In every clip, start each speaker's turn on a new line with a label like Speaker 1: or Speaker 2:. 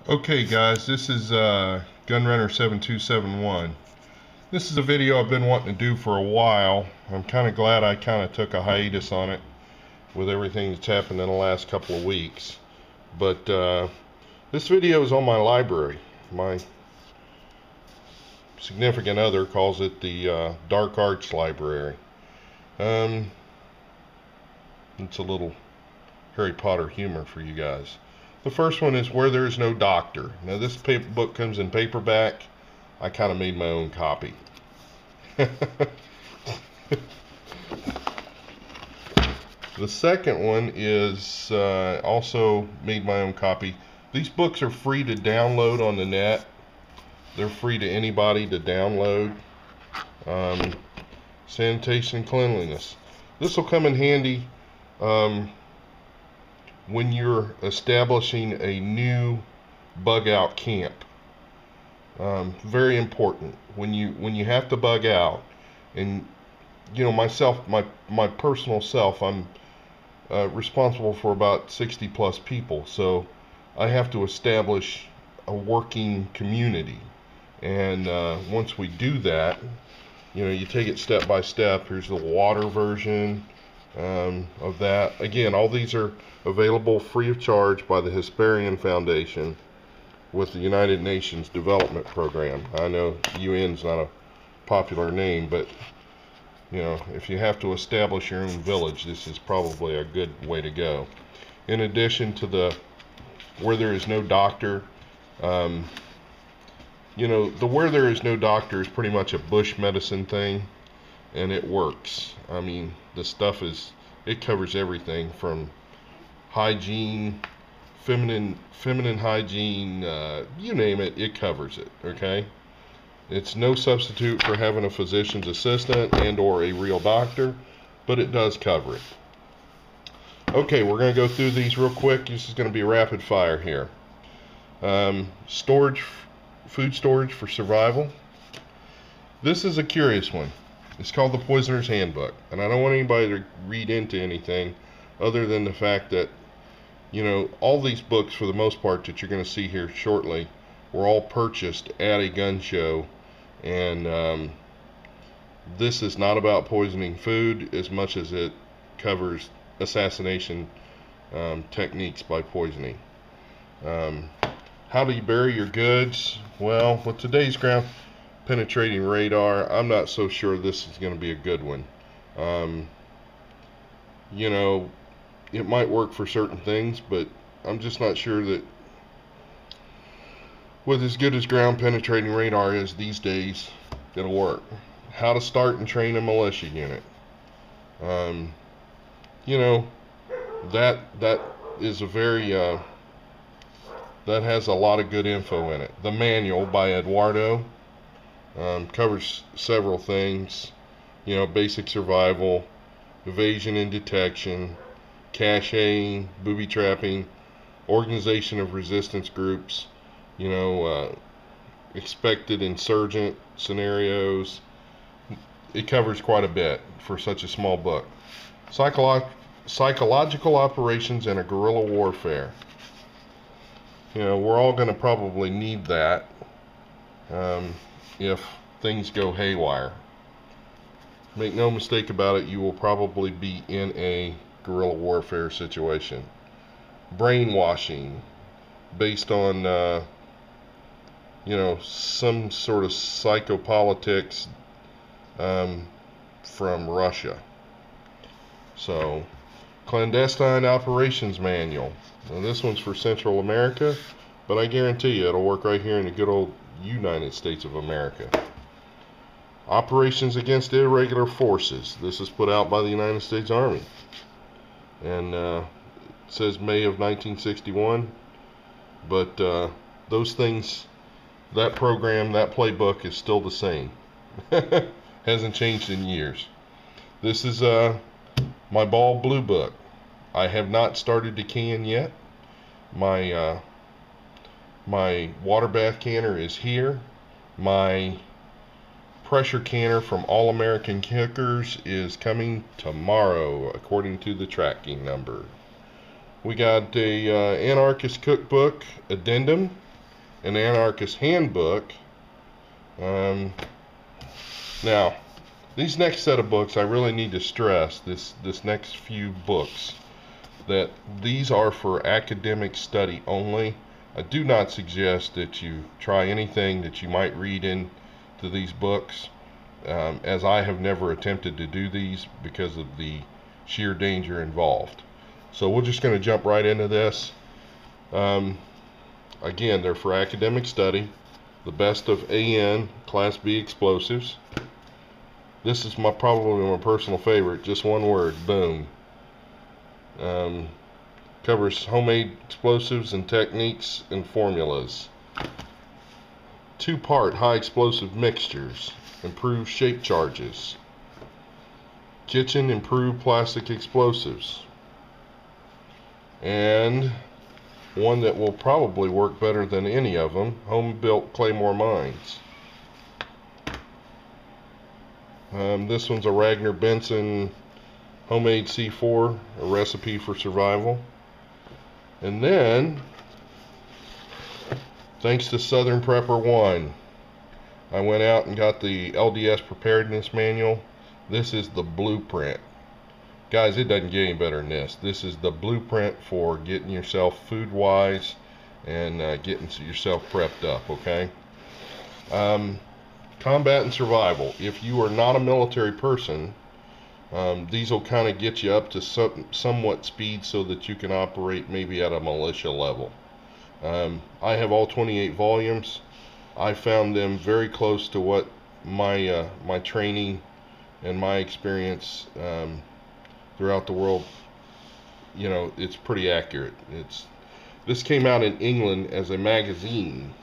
Speaker 1: Okay guys, this is Gunrunner7271. This is a video I've been wanting to do for a while. I'm kind of glad I kind of took a hiatus on it with everything that's happened in the last couple of weeks. But this video is on my library. My significant other calls it the Dark Arts Library. It's a little Harry Potter humor for you guys. The first one is Where There Is No Doctor. Now this book comes in paperback. I kind of made my own copy. The second one is also made my own copy. These books are free to download on the net. They're free to anybody to download. Sanitation and Cleanliness. This will come in handy when you're establishing a new bug out camp. Very important when you have to bug out. And you know, myself, my personal self, I'm responsible for about 60 plus people, so I have to establish a working community. And once we do that, you know, you take it step by step. Here's the water version of that. Again, all these are available free of charge by the Hesperian Foundation with the United Nations Development Program. I know UN's not a popular name, but you know, if you have to establish your own village, this is probably a good way to go. In addition to the Where There Is No Doctor, you know, the Where There Is No Doctor is pretty much a bush medicine thing, and it works. I mean, the stuff it covers everything from hygiene, feminine hygiene, you name it, it covers it. Okay, it's no substitute for having a physician's assistant and or a real doctor, but it does cover it. Okay, we're going to go through these real quick. This is going to be rapid fire here. Food storage for survival. This is a curious one. It's called the Poisoner's Handbook, and I don't want anybody to read into anything other than the fact that, you know, all these books, for the most part, that you're going to see here shortly, were all purchased at a gun show, and this is not about poisoning food as much as it covers assassination techniques by poisoning. How do you bury your goods? Well, with today's ground penetrating radar, I'm not so sure this is going to be a good one. You know, it might work for certain things, but I'm just not sure that with as good as ground penetrating radar is these days, it'll work. How to start and train a militia unit. You know, that is a very that has a lot of good info in it. The Manual by Eduardo covers several things. You know, basic survival, evasion and detection, caching, booby trapping, organization of resistance groups, you know, expected insurgent scenarios. It covers quite a bit for such a small book. Psychological operations and a guerrilla warfare. You know, we're all going to probably need that if things go haywire. Make no mistake about it, you will probably be in a guerrilla warfare situation. Brainwashing based on you know, some sort of psychopolitics from Russia. So, Clandestine Operations Manual. Now this one's for Central America, but I guarantee you it'll work right here in the good old United States of America. Operations Against Irregular Forces. This is put out by the United States Army, and it says May of 1961, but those things, that program, that playbook is still the same. Hasn't changed in years. This is my Ball Blue Book. I have not started to can yet. My my water bath canner is here. My pressure canner from All American Cookers is coming tomorrow, according to the tracking number. We got a Anarchist Cookbook Addendum. An Anarchist Handbook. Now, these next set of books, I really need to stress this next few books, that these are for academic study only. I do not suggest that you try anything that you might read into these books, as I have never attempted to do these because of the sheer danger involved. So we're just going to jump right into this. Again, they're for academic study. The Best of AN Class B Explosives. This is probably my personal favorite. Just one word: boom. Covers homemade explosives and techniques and formulas. 2-part high explosive mixtures. Improved shape charges. Kitchen improved plastic explosives. And one that will probably work better than any of them: home-built Claymore mines. This one's a Ragnar Benson homemade C4, a recipe for survival. And then, thanks to Southern Prepper 1, I went out and got the LDS Preparedness Manual. This is the blueprint. Guys, it doesn't get any better than this. This is the blueprint for getting yourself food-wise and getting yourself prepped up, okay? Combat and survival. If you are not a military person, these will kind of get you up to somewhat speed so that you can operate maybe at a militia level. I have all 28 volumes. I found them very close to what my my training and my experience throughout the world, you know, it's pretty accurate. This came out in England as a magazine,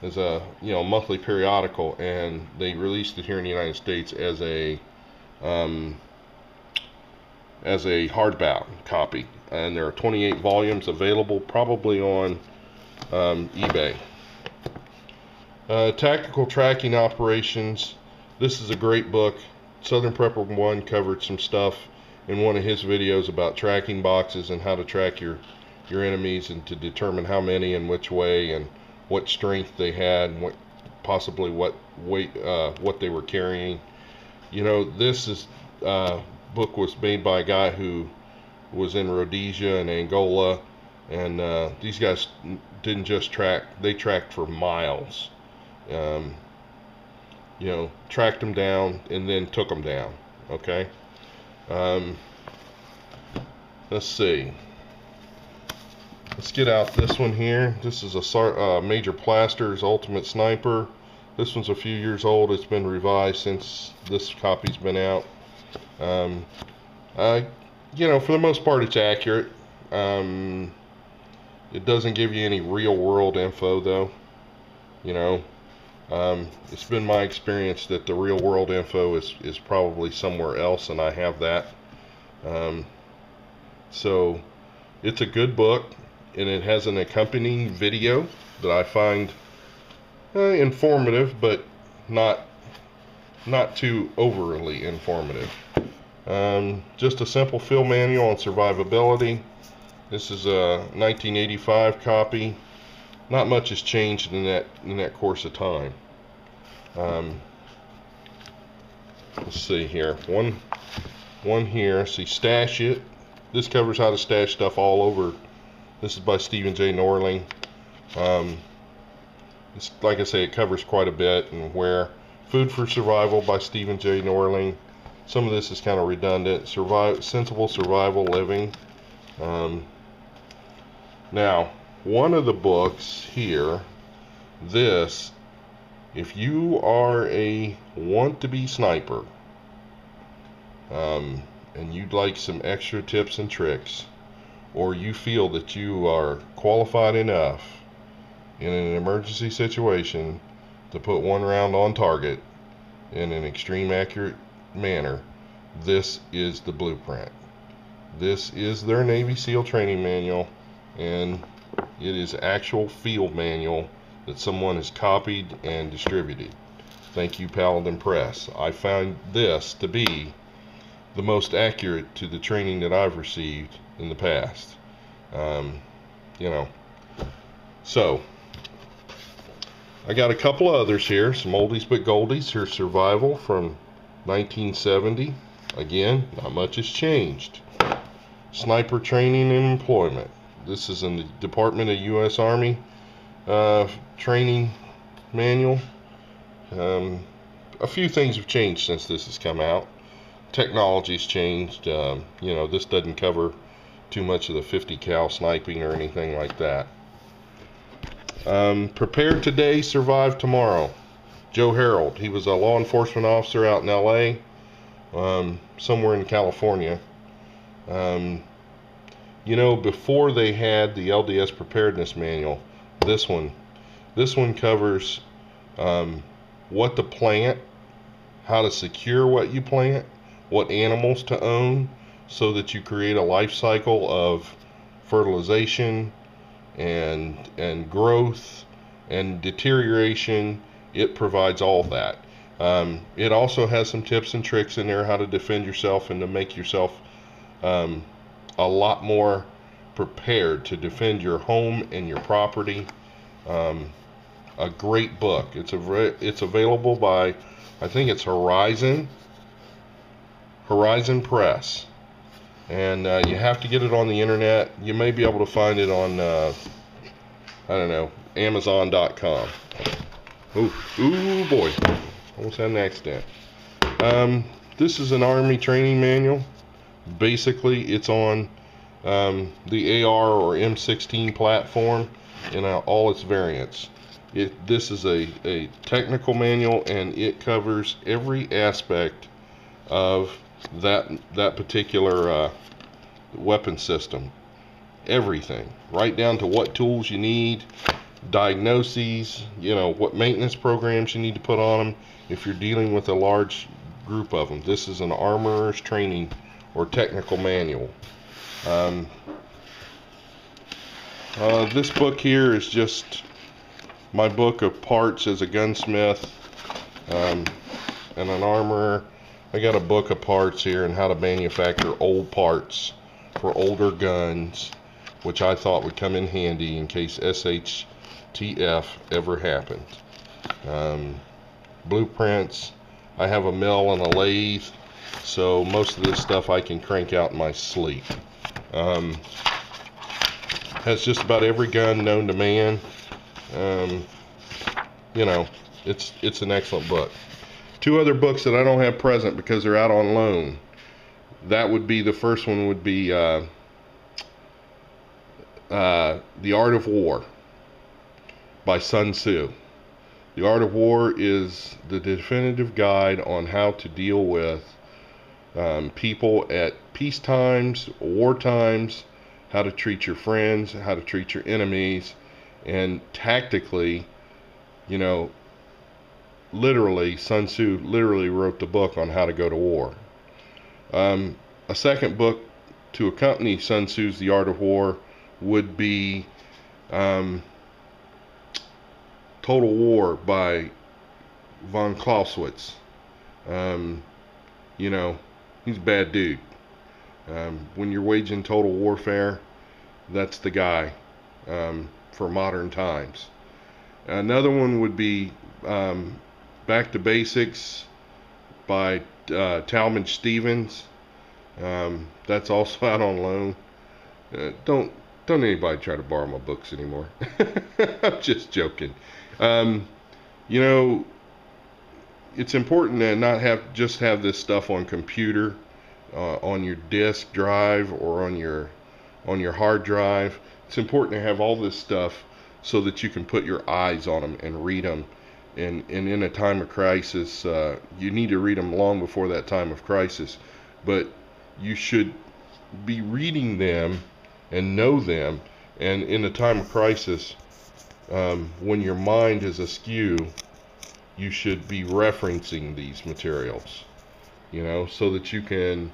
Speaker 1: as a monthly periodical, and they released it here in the United States as a hardbound copy, and there are 28 volumes available, probably on eBay. Tactical Tracking Operations. This is a great book. Southern Prepper 1 covered some stuff in one of his videos about tracking boxes and how to track your enemies and to determine how many and which way and what strength they had and possibly what weight, what they were carrying. You know, this book was made by a guy who was in Rhodesia and Angola, and these guys didn't just track, they tracked for miles. You know, tracked them down and then took them down, okay? Let's see. Let's get out this one here. This is a Major Plaster's Ultimate Sniper. This one's a few years old. It's been revised since this copy's been out. You know, for the most part, it's accurate. It doesn't give you any real-world info, though. You know, it's been my experience that the real-world info is probably somewhere else, and I have that. So, it's a good book, and it has an accompanying video that I find informative, but not too overly informative. Just a simple field manual on survivability. This is a 1985 copy. Not much has changed in that course of time. Let's see here. One here. See, Stash It. This covers how to stash stuff all over. This is by Stephen J. Norling. It's, like I say, it covers quite a bit and where. Food for Survival by Stephen J. Norling. Some of this is kind of redundant. Sensible Survival Living. Now, one of the books here, this, if you are a want-to-be sniper, and you'd like some extra tips and tricks, or you feel that you are qualified enough in an emergency situation to put one round on target in an extreme accurate manner, this is the blueprint. This is their Navy SEAL training manual, and it is actual field manual that someone has copied and distributed. Thank you, Paladin Press. I found this to be the most accurate to the training that I've received in the past. You know, so I got a couple of others here, some oldies but goldies. Here's Survival from 1970. Again, not much has changed. Sniper Training and Employment. This is in the Department of U.S. Army training manual. A few things have changed since this has come out. Technology's changed. You know, this doesn't cover too much of the 50 cal sniping or anything like that. Prepare today, survive tomorrow. Joe Harold. He was a law enforcement officer out in L.A., somewhere in California. You know, before they had the LDS preparedness manual, this one covers what to plant, how to secure what you plant, what animals to own, so that you create a life cycle of fertilization and growth and deterioration. It provides all that. It also has some tips and tricks in there how to defend yourself and to make yourself a lot more prepared to defend your home and your property. A great book. It's available by, I think it's Horizon Press, and you have to get it on the internet. You may be able to find it on I don't know, Amazon.com. Ooh boy, almost had an accident. This is an Army training manual. Basically, it's on the AR or M16 platform in all its variants. This is a technical manual, and it covers every aspect of that particular weapon system. Everything, right down to what tools you need, diagnoses, you know, what maintenance programs you need to put on them if you're dealing with a large group of them. This is an armorer's training or technical manual. This book here is just my book of parts as a gunsmith and an armorer. I got a book of parts here and how to manufacture old parts for older guns, which I thought would come in handy in case SHTF ever happened. Blueprints. I have a mill and a lathe, so most of this stuff I can crank out in my sleep. Has just about every gun known to man. You know, it's an excellent book. Two other books that I don't have present because they're out on loan. That would be, the first one would be The Art of War by Sun Tzu. The Art of War is the definitive guide on how to deal with people at peace times, war times, how to treat your friends, how to treat your enemies, and tactically, you know, literally, Sun Tzu literally wrote the book on how to go to war. A second book to accompany Sun Tzu's The Art of War would be Total War by von Clausewitz. You know, he's a bad dude. When you're waging total warfare, that's the guy for modern times. Another one would be Back to Basics by Talmadge Stevens. That's also out on loan. Don't anybody try to borrow my books anymore. I'm just joking. You know, it's important to not just have this stuff on computer, on your disk drive or on your hard drive. It's important to have all this stuff so that you can put your eyes on them and read them. And in a time of crisis, you need to read them long before that time of crisis. But you should be reading them and know them. And in a time of crisis, when your mind is askew, you should be referencing these materials, you know, so that you can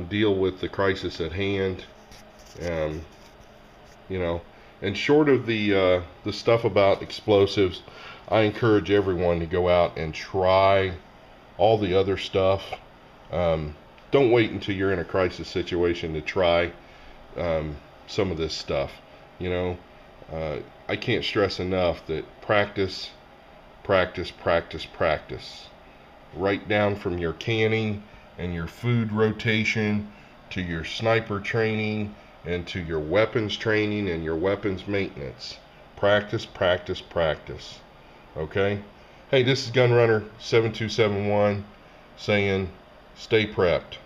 Speaker 1: deal with the crisis at hand. You know, and short of the stuff about explosives, I encourage everyone to go out and try all the other stuff. Don't wait until you're in a crisis situation to try some of this stuff. You know, I can't stress enough that practice, practice, practice, practice. Right down from your canning and your food rotation to your sniper training and to your weapons training and your weapons maintenance. Practice, practice, practice. Okay? Hey, this is Gunrunner 7271 saying stay prepped.